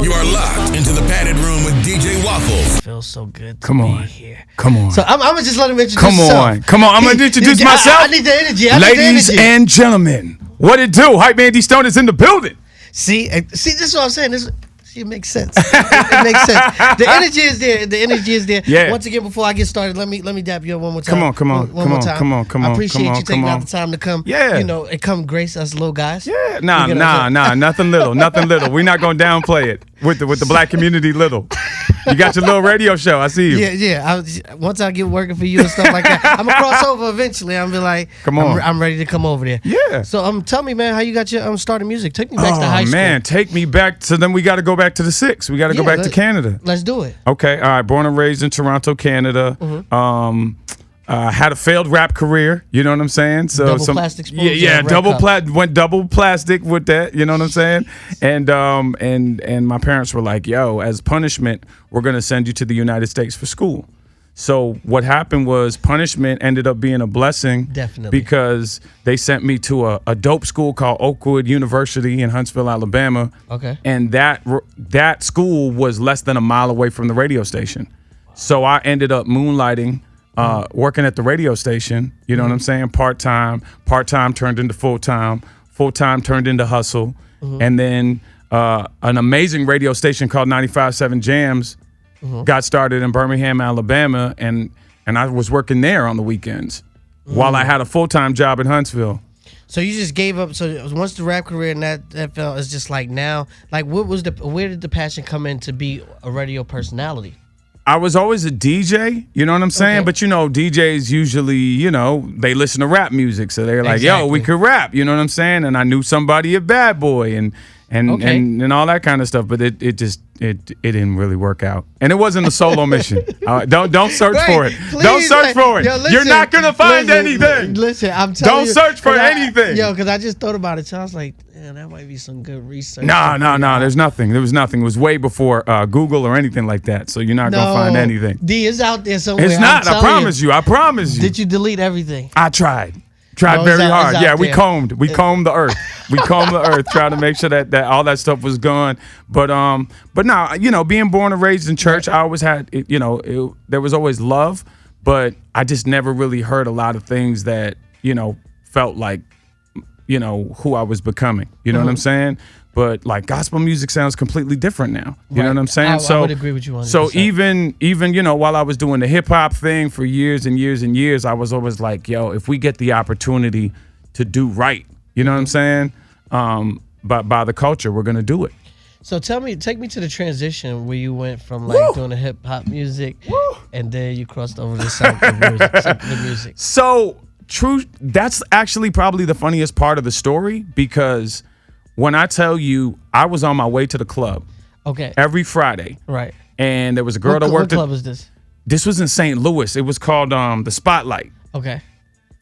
You are locked into the padded room with DJ Waffles. It feels so good to Come be on. here. Come on. So I'm gonna just let him introduce Come himself. on. Come on. I'm going to introduce myself. I need the energy. Ladies and gentlemen, what it do? Hype Man D Stone is in the building. See, this is what I'm saying. It makes sense. It makes sense. The energy is there. The energy is there. Yeah. Once again, before I get started, let me dap you up one more time. Come on. I appreciate you taking out the time to come. Yeah. And come grace us little guys. Yeah. Nah. Nothing little. We're not going to downplay it with the black community little. You got your little radio show. I see you. Yeah. Once I get working for you and stuff like that, I'm gonna cross over eventually. I'm be like, come on. I'm ready to come over there. Yeah. So tell me, man, how you got your starting music? Take me back to high school. Oh man, take me back. So then we got to go back to the 6. We got to go back to Canada. Let's do it. Okay. All right. Born and raised in Toronto, Canada. Mm-hmm. Had a failed rap career, you know what I'm saying? So double plastic spoons. Yeah, went double plastic with that, you know what I'm saying? And my parents were like, "Yo, as punishment, we're gonna send you to the United States for school." So what happened was punishment ended up being a blessing, definitely, because they sent me to a dope school called Oakwood University in Huntsville, Alabama. Okay, and that school was less than a mile away from the radio station, so I ended up moonlighting. Working at the radio station, you know what I'm saying? Part-time turned into full-time turned into hustle. And then an amazing radio station called 95.7 Jams got started in Birmingham, Alabama, and I was working there on the weekends while I had a full-time job in Huntsville. So you just gave up. So once the rap career and that fell, it's just like now, like where did the passion come in to be a radio personality? I was always a DJ, you know what I'm saying? Okay. But, DJs usually, they listen to rap music. So they're like, exactly. Yo, we could rap, you know what I'm saying? And I knew somebody at Bad Boy and all that kind of stuff. But it didn't really work out. And it wasn't a solo mission. Don't search for it. Please, don't search for it. Yo, listen, you're not going to find anything. Listen, I'm telling you. Don't search for anything. Because I just thought about it. So I was like, man, that might be some good research. No. There's nothing. There was nothing. It was way before Google or anything like that. So you're not going to find anything. D is out there somewhere. It's not. I promise you. Did you delete everything? I tried very hard. Yeah, we combed the earth. We combed the earth, trying to make sure that all that stuff was gone. But now, being born and raised in church, I always had, there was always love, but I just never really heard a lot of things that, felt like, who I was becoming. You know what I'm saying? But like gospel music sounds completely different now. You know what I'm saying? I would agree with you on that. So even while I was doing the hip hop thing for years and years and years, I was always like, yo, if we get the opportunity to do right, you know what I'm saying? By the culture, we're gonna do it. So take me to the transition where you went from doing the hip hop music, and then you crossed over to secular music. So that's actually probably the funniest part of the story, because when I tell you, I was on my way to the club. Okay. Every Friday. Right. And there was a girl that worked. What club was this? This was in St. Louis. It was called the Spotlight. Okay.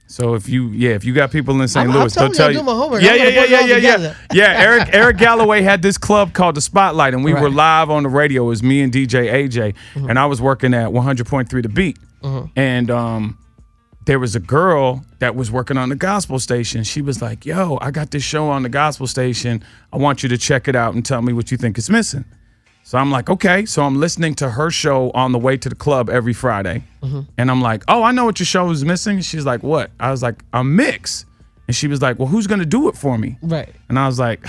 So if you got people in St. Louis, they'll tell you. I'm doing my homework. Yeah. Eric Galloway had this club called the Spotlight, and we were live on the radio. It was me and DJ AJ, and I was working at 100.3 The Beat, and there was a girl that was working on the gospel station. She was like, yo, I got this show on the gospel station. I want you to check it out and tell me what you think is missing. So I'm like, okay. So I'm listening to her show on the way to the club every Friday. And I'm like, oh, I know what your show is missing. She's like, what? I was like, a mix. And she was like, well, who's going to do it for me? Right. And I was like,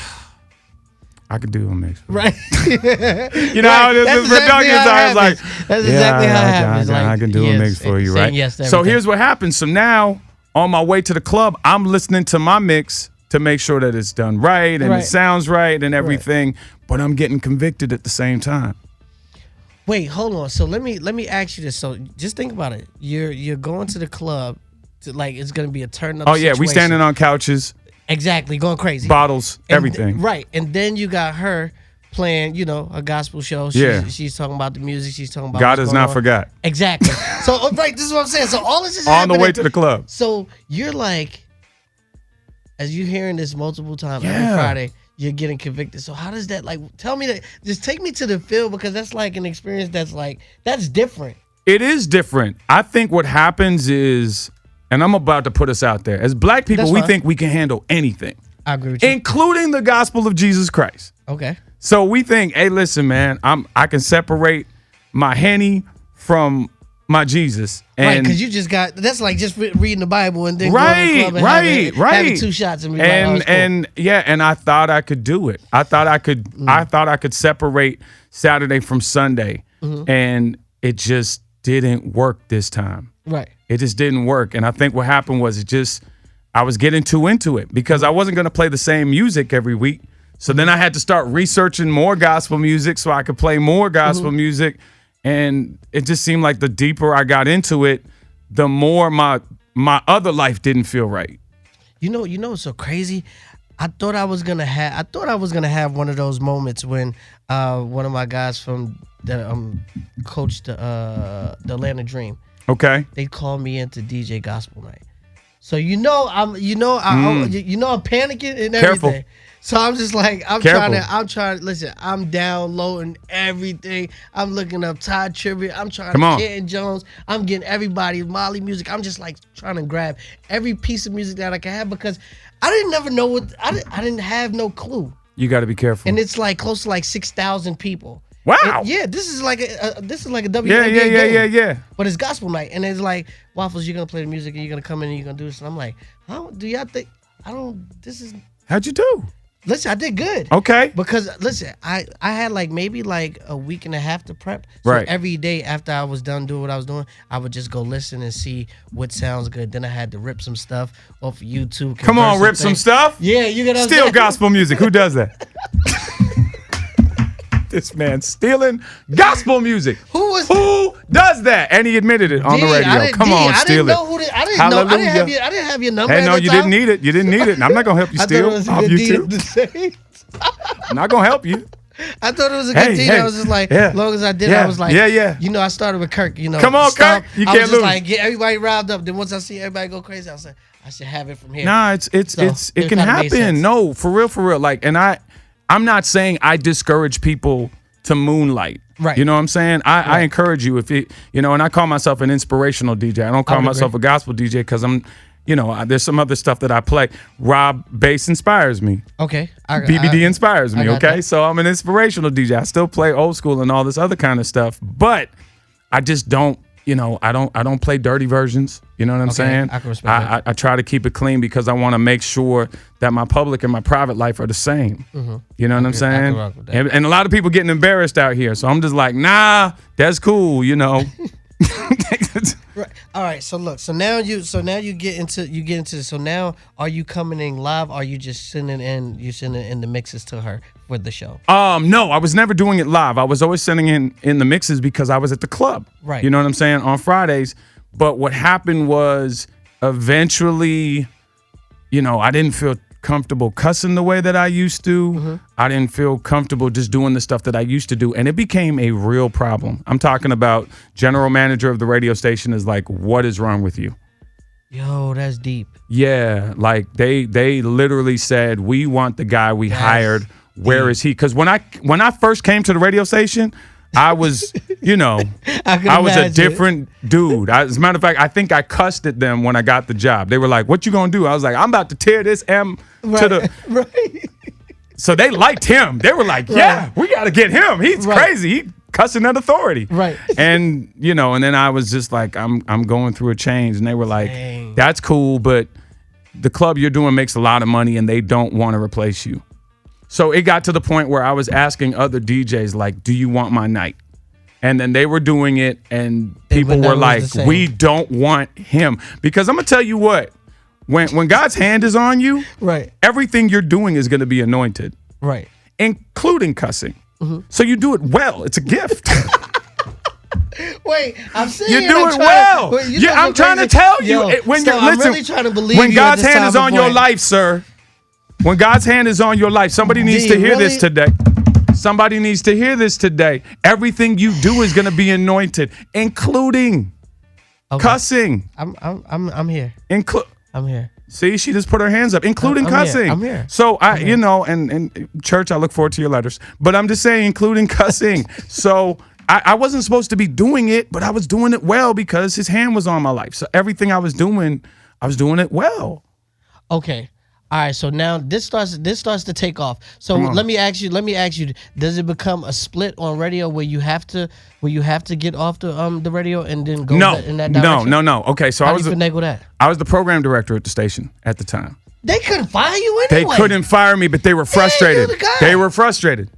I could do a mix. Right. You know how this is productive. So I was like, that's exactly how it happens. I can do a mix for you, right? Yes, so here's what happens. So now on my way to the club, I'm listening to my mix to make sure that it's done right and it sounds right and everything, but I'm getting convicted at the same time. Wait, hold on. So let me ask you this. So just think about it. You're going to the club to, like, it's gonna be a turn up. Oh yeah, we standing on couches. Exactly, going crazy. Bottles, everything. Right. And then you got her playing, a gospel show. She's talking about the music. She's talking about God has not forgot. Exactly. So, right, this is what I'm saying. So all this is on happening. the way to the club. So you're like, as you're hearing this multiple times every Friday, you're getting convicted. So how does that, tell me that, just take me to the field, because that's like an experience that's different. It is different. I think what happens is, and I'm about to put us out there, as black people, we think we can handle anything. I agree with you. Including the gospel of Jesus Christ. Okay. So we think, hey, listen, man, I can separate my Henny from my Jesus. And right, because you just that's like just reading the Bible and then going to the club and having 2 shots and be like, oh, it's cool. And I thought I could do it. I thought I could separate Saturday from Sunday, and it just didn't work this time. Right. It just didn't work. And I think what happened was I was getting too into it because I wasn't going to play the same music every week. So then I had to start researching more gospel music so I could play more gospel music. And it just seemed like the deeper I got into it, the more my other life didn't feel right. You know what's so crazy? I thought I was gonna have one of those moments when one of my guys from the coached the Atlanta Dream. Okay. They called me into DJ Gospel Night. So I'm panicking and everything. Careful. So I'm just like, I'm trying to listen, I'm downloading everything. I'm looking up Todd Tribbett. I'm trying to Kenton Jones. I'm getting everybody, Molly music. I'm just like trying to grab every piece of music that I can have because I didn't never know I didn't have no clue. You got to be careful. And it's like close to like 6,000 people. Wow. This is like a WNBA game. Yeah. But it's gospel night, and it's like, Waffles, you're gonna play the music, and you're gonna come in and you're gonna do this. And I'm like, how do y'all think? How'd you do? Listen, I did good. Okay. Because listen, I had like maybe like a week and a half to prep. So right. Every day after I was done doing what I was doing, I would just go listen and see what sounds good. Then I had to rip some stuff off of YouTube. Come on, rip some stuff? Yeah, you gotta steal gospel music. Who does that? This man stealing gospel music. Who does that? And he admitted it on the radio. Come on, steal it. I didn't know. I didn't have your number. Hey, no, you didn't need it. You didn't need it. And I'm not gonna help you steal off YouTube. I'm not gonna help you. I thought it was a good deal. I was just like, as long as I did, I was like, You know, I started with Kirk. You know, come on, Kirk. You can't lose. I was just like, get everybody riled up. Then once I see everybody go crazy, I was like, I should have it from here. Nah, it can happen. No, for real. Like, and I'm not saying I discourage people to moonlight. Right. You know what I'm saying? I encourage you and I call myself an inspirational DJ. I don't call myself a gospel DJ because I'm, there's some other stuff that I play. Rob bass inspires me. Okay. BBD inspires me. Okay. So I'm an inspirational DJ. I still play old school and all this other kind of stuff, but I just don't, I don't play dirty versions. You know what I'm saying? I can respect that. I try to keep it clean because I want to make sure that my public and my private life are the same. Mm-hmm. You know what I'm saying? I can rock with that. And a lot of people getting embarrassed out here. So I'm just like, nah, that's cool, Right. All right. So look. So now you get into this. So now, are you coming in live? Or are you just sending in the mixes to her for the show? No, I was never doing it live. I was always sending in the mixes because I was at the club. Right. You know what I'm saying? On Fridays. But what happened was eventually, I didn't feel comfortable cussing the way that I used to. Mm-hmm. I didn't feel comfortable just doing the stuff that I used to do. And it became a real problem. I'm talking about general manager of the radio station is like, what is wrong with you? Yo, that's deep. Yeah. Like they literally said, we want the guy we hired. Where is he? Because when I first came to the radio station, I was, I was a different dude. As a matter of fact, I think I cussed at them when I got the job. They were like, what you gonna do? I was like, I'm about to tear this M to the... Right. So they liked him. They were like, yeah, we got to get him. He's crazy. He cussing at authority. Right. And, and then I was just like, I'm going through a change. And they were like, dang, that's cool, but the club you're doing makes a lot of money and they don't want to replace you. So it got to the point where I was asking other DJs, like, do you want my night? And then they were doing it, and people were like, we don't want him. Because I'm going to tell you what, when God's hand is on you, right, everything you're doing is going to be anointed. Right. Including cussing. Mm-hmm. So you do it well. It's a gift. Wait, I'm saying you do it well. I'm trying to tell you. I'm really trying to believe when God's hand is on your life, sir. When God's hand is on your life, somebody needs to hear this today. Somebody needs to hear this today. Everything you do is going to be anointed, including cussing. I'm here. I'm here. See, she just put her hands up, including cussing. I'm here. So and church, I look forward to your letters. But I'm just saying, including cussing. So I wasn't supposed to be doing it, but I was doing it well because his hand was on my life. So everything I was doing it well. Okay. All right, so now this starts to take off. So let me ask you, does it become a split on radio where you have to get off the radio and then go in that direction? No. Okay, so How do you finagle that? I was the program director at the station at the time. They couldn't fire you anyway. They couldn't fire me, but they were frustrated. you're the guy. They were frustrated.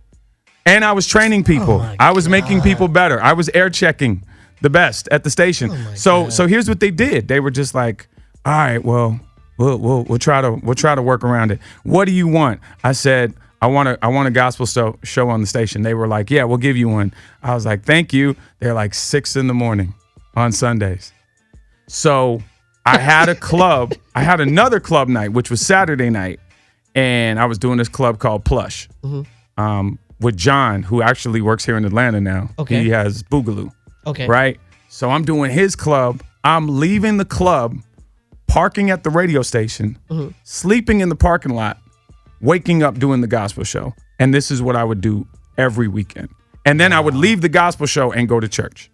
And I was training people. I was making people better. I was air checking the best at the station. So here's what they did. They were just like, all right, well, we'll try to work around it. What do you want? I said, I want a gospel show on the station. They were like, yeah, we'll give you one. I was like, thank you. They're like 6 a.m. on Sundays. So I had a club. I had another club night, which was Saturday night. And I was doing this club called Plush with John, who actually works here in Atlanta now. Okay. He has Boogaloo. Okay. Right? So I'm doing his club. I'm leaving the club, parking at the radio station, sleeping in the parking lot, waking up doing the gospel show. And this is what I would do every weekend. And then I would leave the gospel show and go to church.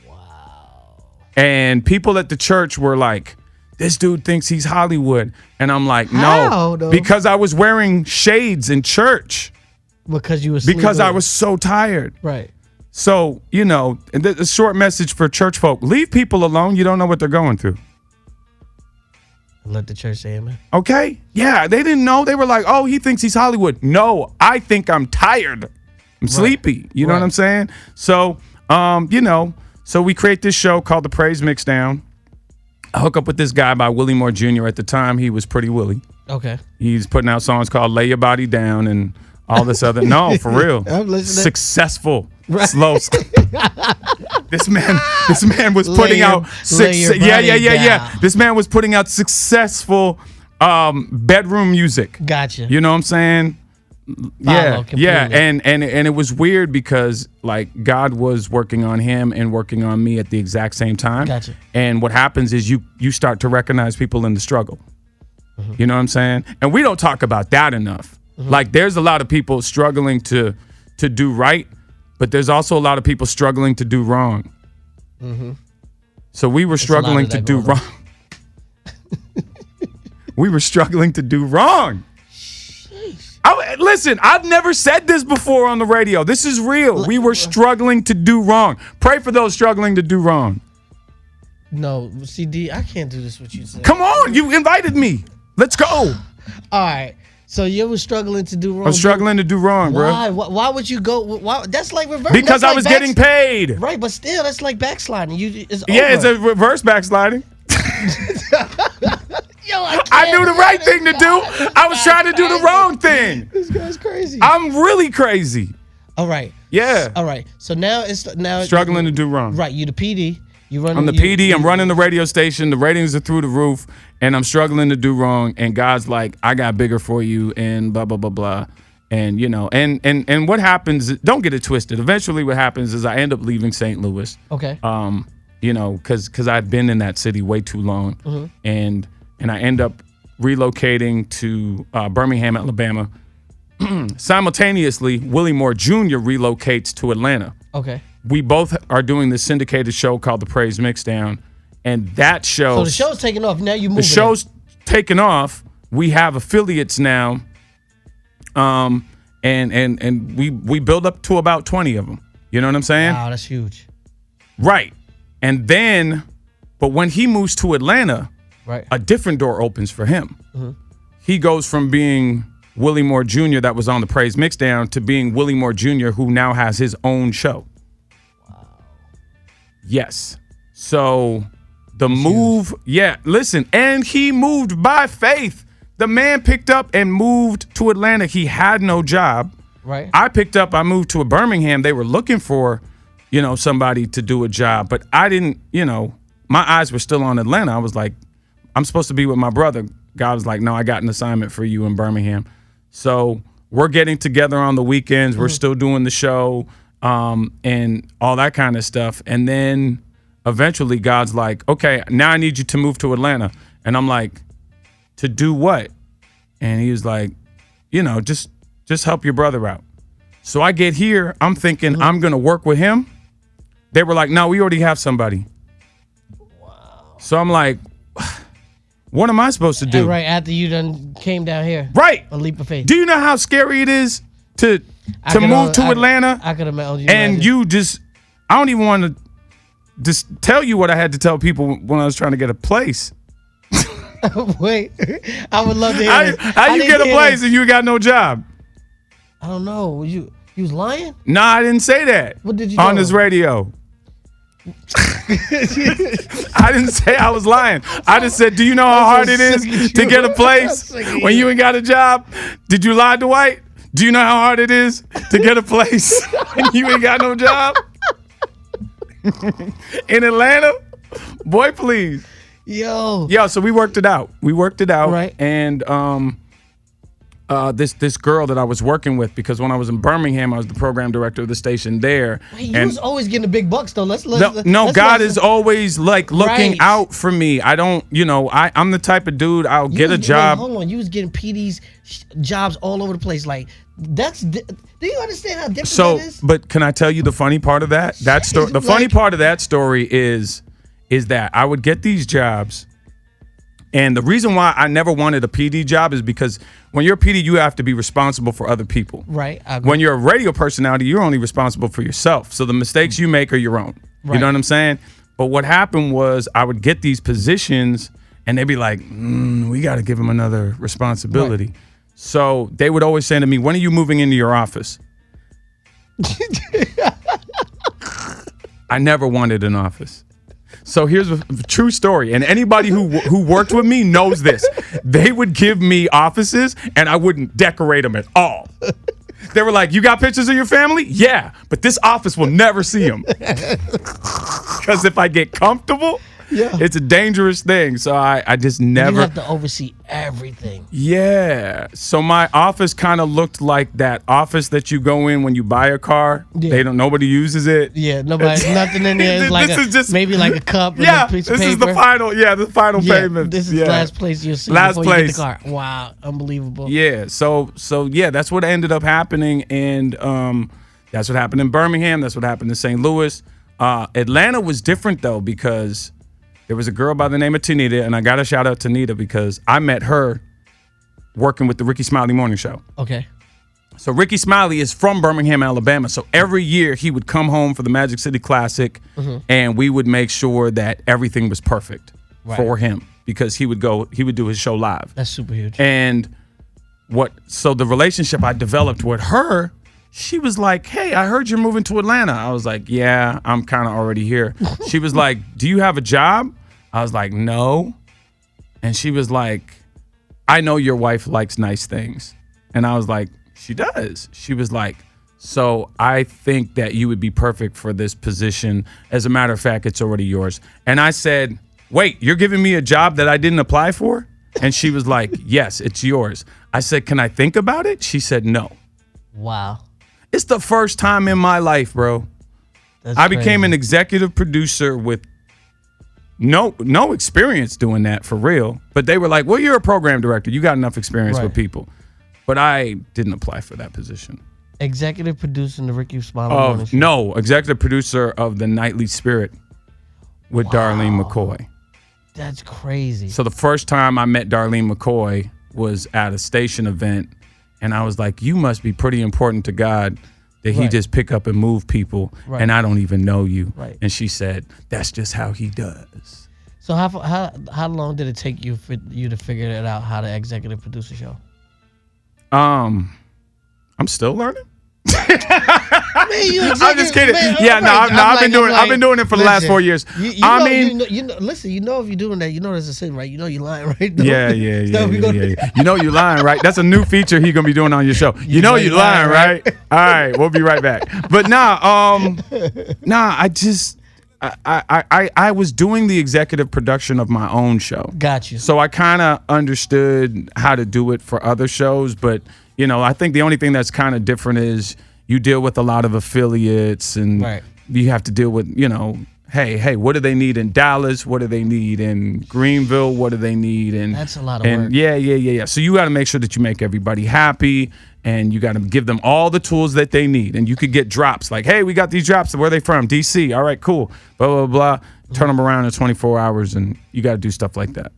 Wow. And people at the church were like, this dude thinks he's Hollywood. And I'm like, no, because I was wearing shades in church. Because you were Because I was so tired. Right. So, and a short message for church folk, leave people alone. You don't know what they're going through. Let the church say amen. Okay. Yeah, they didn't know. They were like, oh, he thinks he's Hollywood. No, I think I'm tired. I'm sleepy. You know what I'm saying? So, so we create this show called The Praise Mixdown. I hook up with this guy by Willie Moore Jr. At the time, he was Pretty Willie. Okay. He's putting out songs called Lay Your Body Down and all this other. No, for real. I'm listening. Successful. Slow. This man was putting out This man was putting out successful bedroom music. Gotcha. You know what I'm saying? Yeah. And it was weird because like God was working on him and working on me at the exact same time. Gotcha. And what happens is you start to recognize people in the struggle. You know what I'm saying? And we don't talk about that enough. Like there's a lot of people struggling to do right, but there's also a lot of people struggling to do wrong. So we were struggling to do wrong. We were struggling to do wrong. Listen, I've never said this before on the radio. This is real. We were struggling to do wrong. Pray for those struggling to do wrong. No, CD, I can't do this what you said. Come on, you invited me. Let's go. All right. So you were struggling to do wrong. I'm struggling to do wrong, bro. Why would you go? Why? That's like reverse. Because I was getting paid. Right, but still, that's like backsliding. It's a reverse backsliding. Yo, I knew the right thing to do. I was trying to do the wrong thing. This guy's crazy. I'm really crazy. All right. Yeah. All right. So now struggling to do wrong. Right. You the PD. I'm the PD. I'm running the radio station. The ratings are through the roof, and I'm struggling to do wrong. And God's like, I got bigger for you, and blah blah blah blah. And and what happens? Don't get it twisted. Eventually, what happens is I end up leaving St. Louis. Okay. Because I've been in that city way too long, and I end up relocating to Birmingham, Alabama. Simultaneously, Willie Moore Jr. relocates to Atlanta. Okay. We both are doing this syndicated show called The Praise Mixdown, and that show. So the show's taking off. Now you move. The show's taking off. We have affiliates now, and we build up to about 20 of them. You know what I'm saying? Wow, that's huge. Right, and then, but when he moves to Atlanta, a different door opens for him. He goes from being Willie Moore Jr. that was on The Praise Mixdown to being Willie Moore Jr. who now has his own show. Yes. So the move, listen, and he moved by faith. The man picked up and moved to Atlanta. He had no job. Right. I moved to Birmingham. They were looking for, somebody to do a job, but I didn't, my eyes were still on Atlanta. I was like, I'm supposed to be with my brother. God was like, no, I got an assignment for you in Birmingham. So we're getting together on the weekends. We're still doing the show. And all that kind of stuff. And then eventually God's like, okay, now I need you to move to Atlanta. And I'm like, to do what? And he was like, just help your brother out. So I get here, I'm thinking I'm going to work with him. They were like, no, we already have somebody. Wow. So I'm like, What am I supposed to do? Right after you done came down here. Right. A leap of faith. Do you know how scary it is to move to Atlanta? I could imagine. And you just, I don't even want to just tell you what I had to tell people when I was trying to get a place. Wait, I would love to hear how you get a place and you got no job? I don't know. You was lying? Nah, I didn't say that. What did you on this radio? I didn't say I was lying. I just said, do you know how hard it is to get a place when you ain't got a job? Did you lie, Dwight? Do you know how hard it is to get a place when you ain't got no job? In Atlanta? Boy, please. Yo, so we worked it out. Right. And this girl that I was working with, because when I was in Birmingham, I was the program director of the station there. Wait, you was always getting the big bucks though. God is always like looking out for me. I don't, I'm the type of dude, I'll get a job. Hold on, you was getting PD's jobs all over the place. Like do you understand how different that is? But can I tell you the funny part of that? That story. The funny part of that story is that I would get these jobs. And the reason why I never wanted a PD job is because when you're a PD, you have to be responsible for other people. Right. When you're a radio personality, you're only responsible for yourself. So the mistakes you make are your own. Right. You know what I'm saying? But what happened was I would get these positions and they'd be like, we got to give him another responsibility. Right. So they would always say to me, when are you moving into your office? I never wanted an office. So here's a true story, and anybody who worked with me knows this. They would give me offices, and I wouldn't decorate them at all. They were like, you got pictures of your family? Yeah, but this office will never see them. Because if I get comfortable, it's a dangerous thing. So I just never. You have to oversee everything. Yeah. So my office kind of looked like that office that you go in when you buy a car. Yeah. Nobody uses it. Yeah, nothing in there. It's like maybe like a cup and a piece of paper. This is the final payment. This is the last place you'll see before you get the car. Wow, unbelievable. Yeah. So that's what ended up happening, and that's what happened in Birmingham. That's what happened in St. Louis. Atlanta was different though, because there was a girl by the name of Tanita, and I got to shout out Tanita because I met her working with the Ricky Smiley Morning Show. Okay. So Ricky Smiley is from Birmingham, Alabama. So every year he would come home for the Magic City Classic, and we would make sure that everything was perfect for him because he would do his show live. That's super huge. And so the relationship I developed with her, she was like, hey, I heard you're moving to Atlanta. I was like, yeah, I'm kind of already here. She was like, do you have a job? I was like, no. And she was like, I know your wife likes nice things. And I was like, she does. She was like, so I think that you would be perfect for this position. As a matter of fact, it's already yours. And I said, wait, you're giving me a job that I didn't apply for? And she was like, yes, it's yours. I said, can I think about it? She said, no. Wow. It's the first time in my life, bro. I became an executive producer with no experience doing that for real. But they were like, well, you're a program director. You got enough experience with people. But I didn't apply for that position. Executive producer in the Ricky Smiley Morning Show? No, executive producer of the Nightly Spirit with Darlene McCoy. That's crazy. So the first time I met Darlene McCoy was at a station event. And I was like, you must be pretty important to God that he just pick up and move people, and I don't even know you. Right. And she said, that's just how he does. So how long did it take you for you to figure it out how to executive produce a show? I'm still learning. Man, I'm just kidding. I've been doing it for the last 4 years. Listen, you know if you're doing that, you know there's a sin, right? You know you're lying, right? Yeah. You know you're lying, right? That's a new feature he's gonna be doing on your show. You know you're lying, right? All right, we'll be right back. But I was doing the executive production of my own show. Got you. So I kind of understood how to do it for other shows, but I think the only thing that's kind of different is you deal with a lot of affiliates, and you have to deal with, hey, what do they need in Dallas? What do they need in Greenville? What do they need? And that's a lot of work. Yeah. So you got to make sure that you make everybody happy, and you got to give them all the tools that they need. And you could get drops like, hey, we got these drops. Where are they from? DC. All right, cool. Blah, blah, blah. Turn them around in 24 hours, and you got to do stuff like that.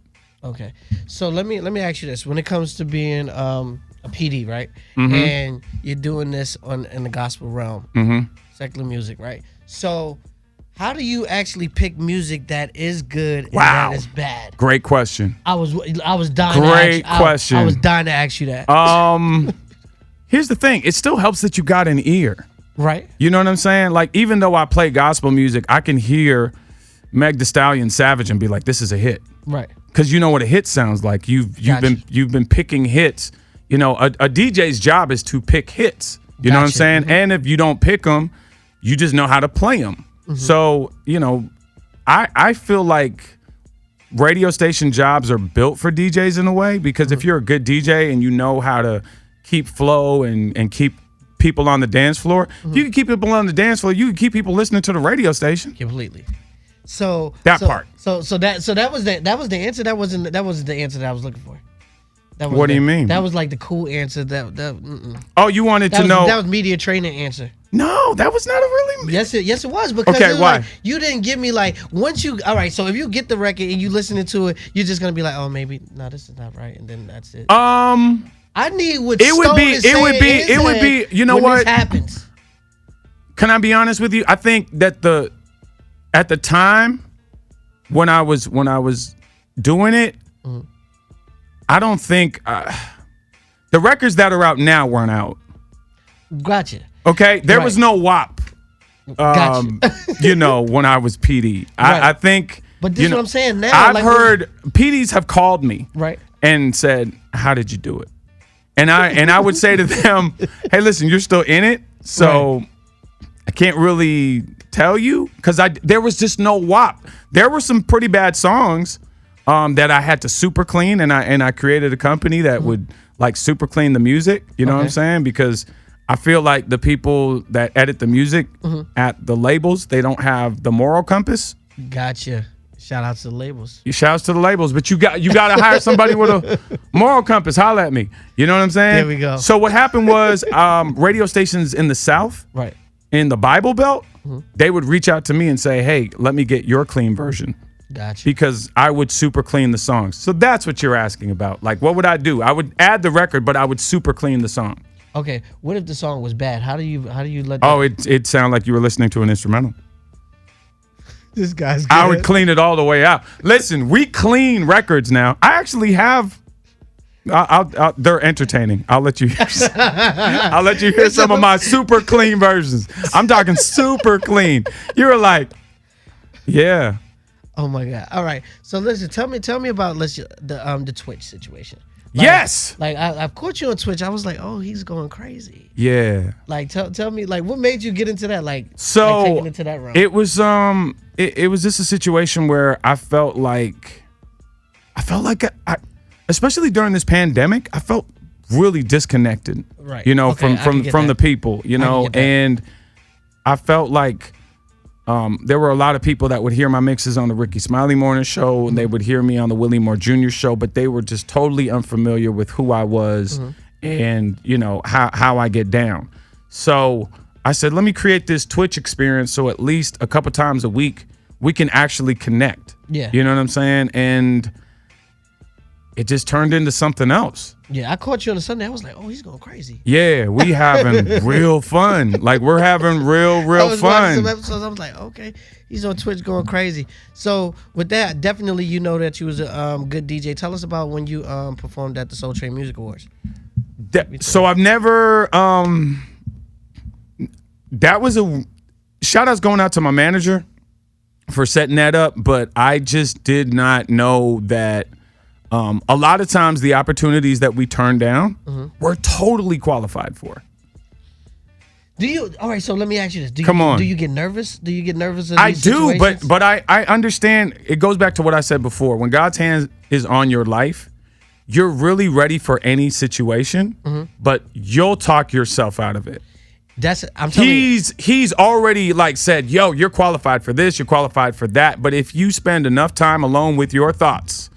Okay. So let me ask you this: when it comes to being a PD, right, Mm-hmm. and you're doing this in the gospel realm, Mm-hmm. secular music, right? So how do you actually pick music that is good and Wow. that is bad? Great question. I was dying. Great to ask, question. I was dying to ask you that. Here's the thing. It still helps that you got an ear. Right. You know what I'm saying? Like, even though I play gospel music, I can hear Meg Thee Stallion Savage and be like, this is a hit. Right. Because you know what a hit sounds like. You've been picking hits. You know, a DJ's job is to pick hits. You know what I'm saying? Mm-hmm. And if you don't pick them, you just know how to play them. Mm-hmm. So, you know, I feel like radio station jobs are built for DJs in a way, because if you're a good DJ and you know how to keep flow and keep people on the dance floor, if you can keep people on the dance floor, you can keep people listening to the radio station. Completely. So part. So that was the answer. That wasn't the answer that I was looking for. What do you mean? That was like the cool answer. Oh, you wanted to know? That was media training answer. No, that was not a really. Yes, it was, because okay, why? Like, you didn't give me like, once you, all right. So if you get the record and you listening to it, you're just gonna be like, oh, maybe no, this is not right, and then that's it. I need what it would be. You know what? This happens. Can I be honest with you? I think that at the time when I was doing it, mm-hmm. I don't think the records that are out now weren't out. Gotcha. Okay, there was no WAP. Gotcha. You know, when I was PD, right. I think. But this is what I'm saying now. I've heard PDs have called me, right, and said, "How did you do it?" And I would say to them, "Hey, listen, you're still in it, so right. I can't really tell you, because there was just no WAP. There were some pretty bad songs that I had to super clean, and I created a company that mm-hmm. would like super clean the music. You know what I'm saying? Because I feel like the people that edit the music mm-hmm. at the labels, they don't have the moral compass. Gotcha. Shout out to the labels. Shouts to the labels, but you got to hire somebody with a moral compass. Holla at me. You know what I'm saying? There we go. So what happened was radio stations in the South, right, in the Bible Belt, mm-hmm. they would reach out to me and say, "Hey, let me get your clean version." Gotcha. Because I would super clean the songs. So that's what you're asking about. Like, what would I do? I would add the record, but I would super clean the song. Okay. What if the song was bad? How do you let that? Oh, it sounded like you were listening to an instrumental. This guy's good. I would clean it all the way out. Listen, we clean records now. I actually have. They're entertaining. I'll let you hear. I'll let you hear some of my super clean versions. I'm talking super clean. You're like, yeah. Oh my God. All right. So listen, tell me about the Twitch situation. Like, yes. Like I've caught you on Twitch. I was like, oh, he's going crazy. Yeah. Like tell me, like, what made you get into that? Like, taking into that realm. It was it was just a situation where I felt like I especially during this pandemic, I felt really disconnected. Right. You know, okay, from the people, you know, and I felt like there were a lot of people that would hear my mixes on the Ricky Smiley Morning Show, and mm-hmm. they would hear me on the Willie Moore Jr. Show, but they were just totally unfamiliar with who I was mm-hmm. and, you know, how I get down. So I said, let me create this Twitch experience so at least a couple times a week we can actually connect. Yeah. You know what I'm saying? And it just turned into something else. Yeah, I caught you on a Sunday. I was like, oh, he's going crazy. Yeah, we having real fun. Like, we're having real fun. Watching some episodes. I was like, okay, he's on Twitch going crazy. So with that, definitely you know that you was a good DJ. Tell us about when you performed at the Soul Train Music Awards. So I've never that was a shout outs going out to my manager for setting that up, but I just did not know that a lot of times the opportunities that we turn down mm-hmm. we're totally qualified for. All right, so let me ask you this. Do you get nervous? Do you get nervous in these situations? but I understand. It goes back to what I said before. When God's hand is on your life, you're really ready for any situation, mm-hmm. but you'll talk yourself out of it. I'm telling you. He's already like said, yo, you're qualified for this, you're qualified for that. But if you spend enough time alone with your thoughts,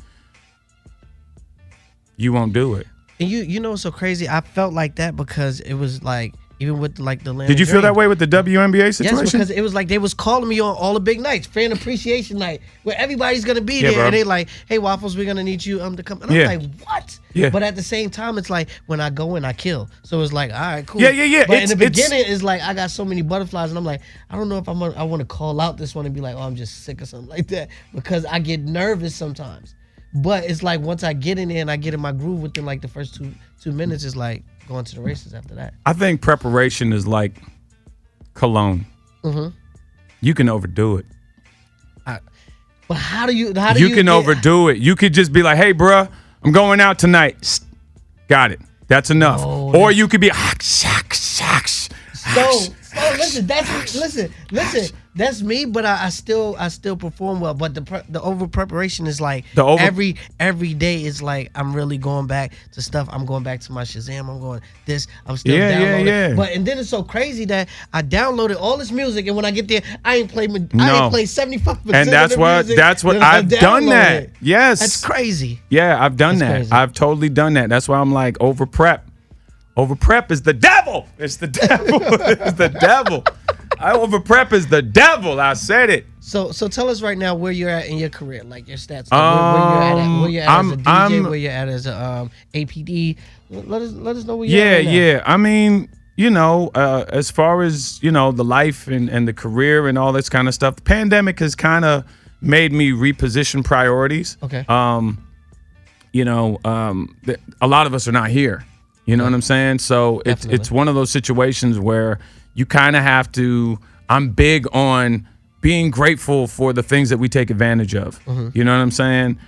you won't do it. And you know what's so crazy? I felt like that because it was like Even with like the land. Did you feel that way with the WNBA situation? Yes, because it was like they was calling me on all the big nights, fan appreciation night, where everybody's gonna be there, bro. and they like, "Hey, Waffles, we're gonna need you to come." And I'm like, "What?" Yeah. But at the same time, it's like when I go in, I kill. So it's like, all right, cool. Yeah. But in the beginning, it's like I got so many butterflies, and I'm like, I don't know if I want to call out this one and be like, "Oh, I'm just sick" or something like that, because I get nervous sometimes. But it's like once I get in there and I get in my groove within like the first two minutes, it's like going to the races after that. I think preparation is like cologne. Mm-hmm. You can overdo it. But how do you can overdo it. You could just be like, hey, bruh, I'm going out tonight. Got it. That's enough. Or you could be listen. That's me, but I still perform well. But the over preparation is like every day is like I'm really going back to stuff. I'm going back to my Shazam. I'm going this. I'm still downloading. Yeah. But and then it's so crazy that I downloaded all this music, and when I get there, I ain't played 75%. And that's what I've done that. Yes, that's crazy. Yeah, I've done that. Crazy. I've totally done that. That's why I'm like over prep. Over prep is the devil. It's the devil. It's the devil. Over prep is the devil. I said it. So tell us right now where you're at in your career, like your stats. Where you're at as a DJ, where you're at as a APD. Let us know where you're at. Yeah. I mean, as far as the life and the career and all this kind of stuff, the pandemic has kind of made me reposition priorities. Okay. A lot of us are not here. You know what I'm saying? So it's one of those situations where you kind of have to. I'm big on being grateful for the things that we take advantage of. Mm-hmm. You know what I'm saying?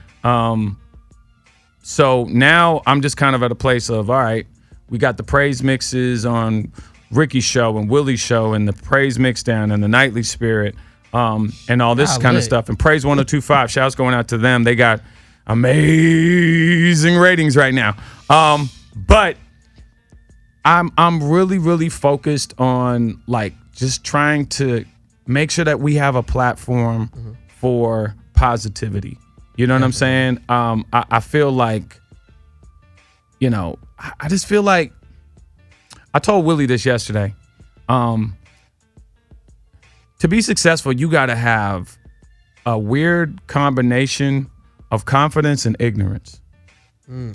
So now I'm just kind of at a place of, all right, we got the praise mixes on Ricky's show and Willie's show and the praise mixdown and the nightly spirit and all this kind of stuff. And Praise 102.5, shouts going out to them. They got amazing ratings right now. But I'm really, really focused on like just trying to make sure that we have a platform for positivity. You know what I'm saying? I feel like, I just feel like I told Willie this yesterday. To be successful, you got to have a weird combination of confidence and ignorance.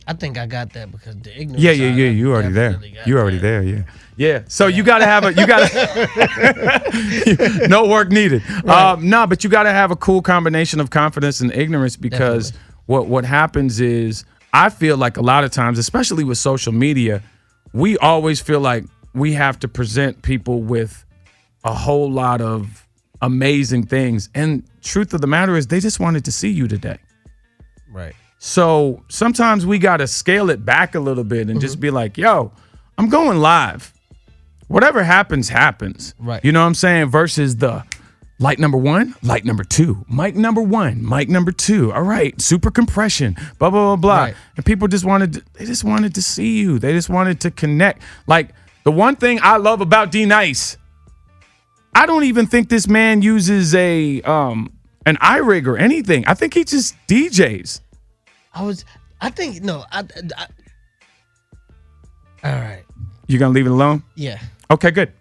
I think I got that because the ignorance. Yeah. You already there. You already there. Yeah. So you got to have no work needed. Right. But you got to have a cool combination of confidence and ignorance because what happens is I feel like a lot of times, especially with social media, we always feel like we have to present people with a whole lot of amazing things. And truth of the matter is they just wanted to see you today. Right. So sometimes we got to scale it back a little bit and just be like, yo, I'm going live. Whatever happens, happens. Right. You know what I'm saying? Versus the light number one, light number two, mic number one, mic number two. All right, super compression, blah, blah, blah, blah. Right. And people just wanted to see you. They just wanted to connect. Like the one thing I love about D Nice, I don't even think this man uses an iRig or anything. I think he just DJs. All right. You gonna leave it alone? Yeah. Okay, good.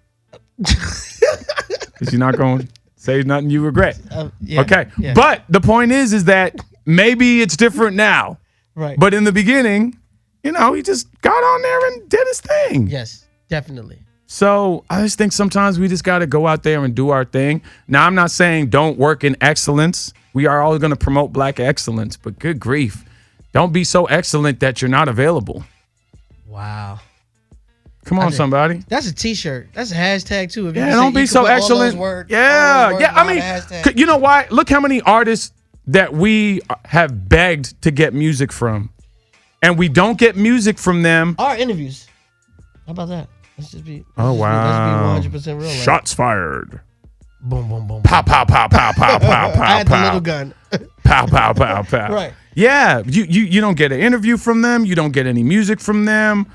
Because you're not gonna say nothing you regret. Yeah, okay. Yeah. But the point is that maybe it's different now. Right. But in the beginning, he just got on there and did his thing. Yes, definitely. So I just think sometimes we just gotta go out there and do our thing. Now I'm not saying don't work in excellence. We are always gonna promote Black excellence, but good grief. Don't be so excellent that you're not available. Wow. Come on, somebody. That's a T-shirt. That's a hashtag too. If don't be so excellent. I mean, you know why? Look how many artists that we have begged to get music from, and we don't get music from them. Our interviews. How about that? Let's just be. Wow. Let's be 100% real. Shots fired. Boom, boom, boom. Pow, pow, pow, pow, pow, pow, pow. I had the little gun. Pow, pow, pow, pow. Right. Yeah, you don't get an interview from them. You don't get any music from them.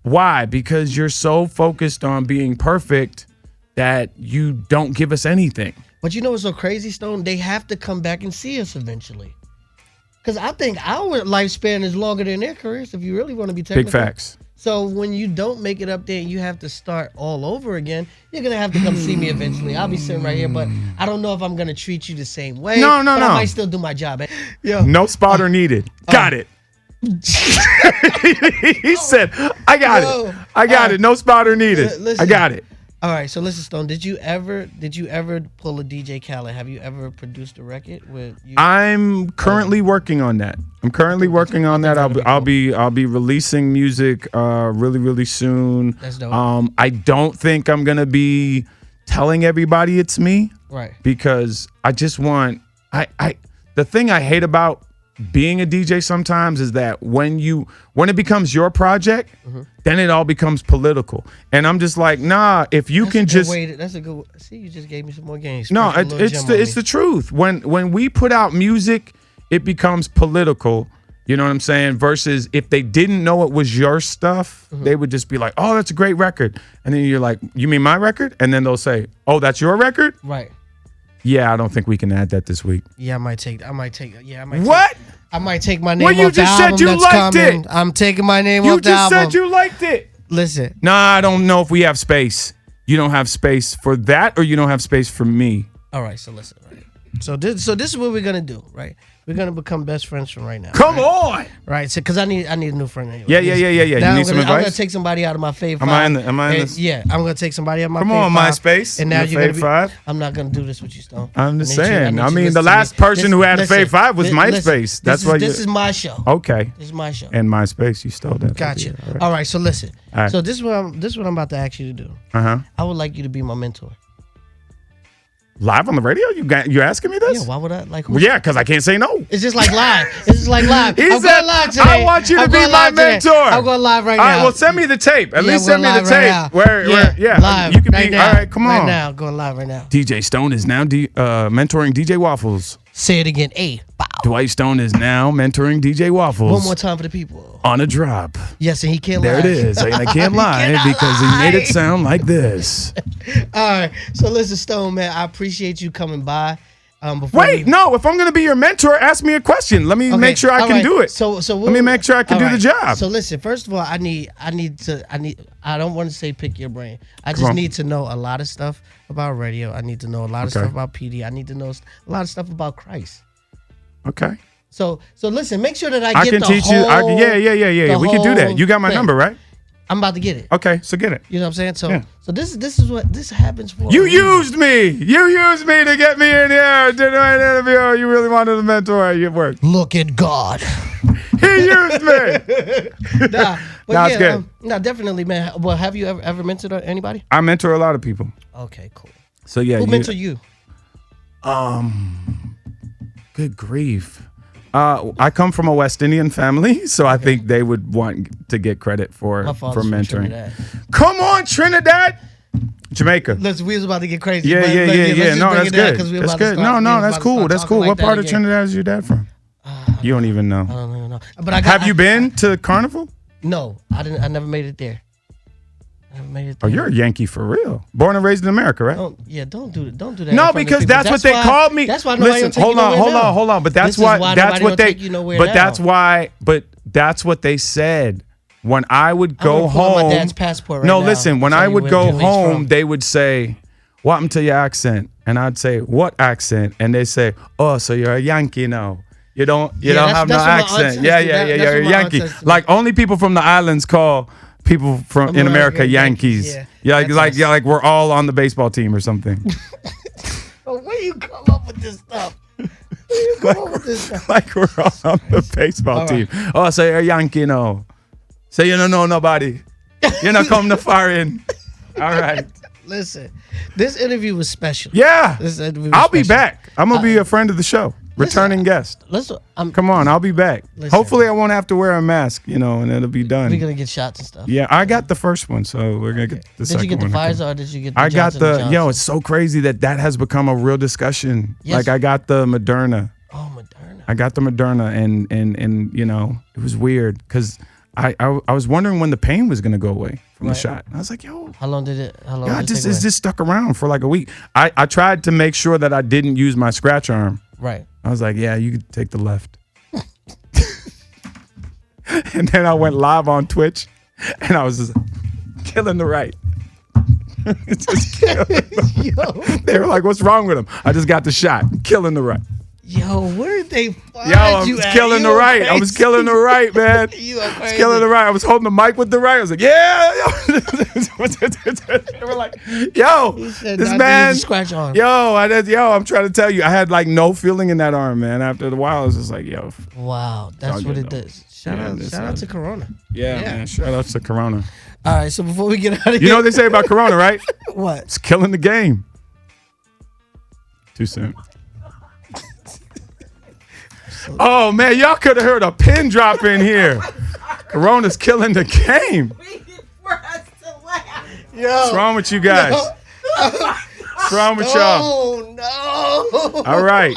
Why? Because you're so focused on being perfect that you don't give us anything. But you know what's so crazy, Stone? They have to come back and see us eventually. Because I think our lifespan is longer than their careers if you really want to be technical. Big facts. So when you don't make it up there and you have to start all over again, you're gonna have to come see me eventually. I'll be sitting right here, but I don't know if I'm gonna treat you the same way. No. I might still do my job. Yo. No spotter needed. Got it. He said, I got it. I got it. No spotter needed. Listen, I got it. All right, so listen, Stone. Did you ever pull a DJ Khaled? Have you ever produced a record with you? I'm currently working on that. I'll be releasing music really soon. That's dope. I don't think I'm gonna be telling everybody it's me. Right. Because I just want the thing I hate about being a DJ sometimes is that when it becomes your project, then it all becomes political. And I'm just like, nah, if you can just that's a good see, you just gave me some more games. No, it's the truth. When we put out music, it becomes political. You know what I'm saying? Versus if they didn't know it was your stuff, they would just be like, "Oh, that's a great record." And then you're like, "You mean my record?" And then they'll say, "Oh, that's your record?" Right. Yeah, I don't think we can add that this week. Yeah, I might take. What? I might take my name Well, you off the just album said you that's liked coming. it. I'm taking my name off the album. You just said you liked it. Listen. Nah, I don't know if we have space. You don't have space for that, or you don't have space for me. All right, so listen. Right. So this is what we're gonna do, right? We're gonna become best friends from right now. Come on. Right, so because I need a new friend anyway. Yeah. Now You need some advice? I'm gonna take somebody out of my fave five. Am I in this? Yeah, I'm gonna take somebody out of my Come fave on, five. MySpace. And now Your you're gonna fave be. five? I'm not gonna do this with you, Stone. I'm just I saying. need I you mean, to the listen to last me. person who had a fave five was MySpace. That's why this is my show. Okay. This is my show. And MySpace, you stole that. Gotcha. idea. All right, so listen. All right. So this is what I'm about to ask you to do. Uh-huh. I would like you to be my mentor. Live on the radio? You asking me this? Yeah, why would I Well, yeah, because I can't say no. It's just like live. I'm Said, going live today. I want you to be my mentor. I'm going live right now. All right, well, send me the tape. At least send me the tape. Right live. You can right be. now. All right, come on. Right now, going live right now. DJ Stone is now mentoring DJ Waffles. Say it again. A. Bow. Dwight Stone is now mentoring DJ Waffles. One more time for the people. On a drop. Yes, and he can't there lie. There it is. And I can't lie because he made it sound like this. All right. So listen, Stone, man, I appreciate you coming by. No. If I'm going to be your mentor, ask me a question. Let me make sure I can do it. So let me make sure I can do the job. So listen, first of all, I don't want to say pick your brain. I just need to know a lot of stuff about radio. I need to know a lot of stuff about PD. I need to know a lot of stuff about Christ. Okay. So listen, make sure that I get can the teach whole, you. Yeah. We can do that. You got my number, right? I'm about to get it. Okay, so get it. You know what I'm saying? So this is what this happens for. You used me. You used me to get me in here. Did an interview. You really wanted a mentor. It worked. Look at God. He used me. It's good. Definitely, man. Well, have you ever mentored anybody? I mentor a lot of people. Okay, cool. So yeah. Who mentored you? Good grief. I come from a West Indian family, so I think they would want to get credit for mentoring. Come on, Trinidad, Jamaica. Listen, we was about to get crazy. Yeah. No, that's good. That's good. No, that's cool. That's cool. What part of Trinidad is your dad from? You don't even know. I don't even know. But have you been to Carnival? No, I didn't. I never made it there. Oh, you're a Yankee for real. Born and raised in America, right? Don't do that. No, because that's what they called me. That's why Listen, hold on. But that's what they said. When I would go home, my dad's passport right no, now. listen. When I would go home, they would say, "What happened to your accent?" And I'd say, "What accent?" And they say, "Oh, so you're a Yankee now. You don't have no accent. Yeah, you're a Yankee." Like only people from the islands call people from in America Yankees. Like we're all on the baseball team or something. Where you come up with this stuff? Like we're all on the baseball team. Oh, so you're a Yankee now. So you don't know nobody. You're not coming to foreign. All right. Listen, this interview was special. Yeah. I'll be back. I'm going to be a friend of the show. Returning guest. Come on, I'll be back. Hopefully I won't have to wear a mask, and it'll be done. We're going to get shots and stuff. Yeah, I got the first one, so we're going to get the second one. Did you get the Pfizer or did you get the Johnson? It's so crazy that has become a real discussion. Yes. Like I got the Moderna. Oh, Moderna. I got the Moderna and it was weird because I was wondering when the pain was going to go away from the shot. I was like, yo. How long did it it's just stuck around for like a week. I tried to make sure that I didn't use my scratch arm. Right. I was like, yeah, you could take the left. And then I went live on Twitch And I was just killing the right. Just killing they were like, what's wrong with him? I just got the shot. Killing the right. Yo, where did they find I you was at? killing the right. I was killing the right, man. You are crazy. Killing the right. I was holding the mic with the right. I was like, yeah. They were like, yo, this man. Scratch on. Yo, I'm trying to tell you, I had like no feeling in that arm, man. After a while, I was just like, yo. Wow, that's what it does. Shout out to Corona. Yeah, man. Shout out to Corona. All right, so before we get out of here. You know what they say about Corona, right? What? It's killing the game. Too soon. Oh, man, y'all could have heard a pin drop in here. Corona's killing the game. For us to laugh. Yo. What's wrong with you guys? What's wrong with y'all? Oh, no. All right.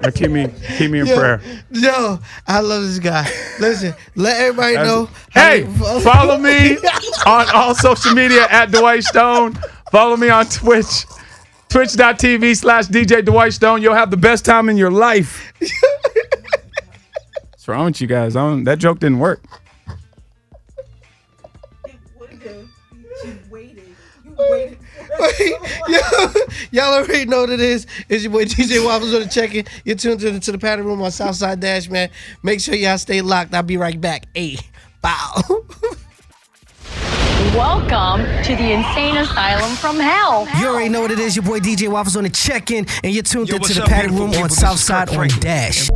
Now keep me in prayer. Yo, I love this guy. Listen, let everybody know. Hey, follow me on all social media at Dwight Stone. Follow me on Twitch. Twitch.tv/DJ Dwight Stone. You'll have the best time in your life. What's wrong with you guys? That joke didn't work. It would have. You waited. You waited for us. Y'all already know what it is. It's your boy DJ Waffles on the check-in. You're tuned into the Padded Room on Southside Dash, man. Make sure y'all stay locked. I'll be right back. Hey, bow. Welcome to the insane asylum from hell. You already know what it is. Your boy DJ Waffles on the check-in, and you're tuned into the Padded Room on Southside on Dash.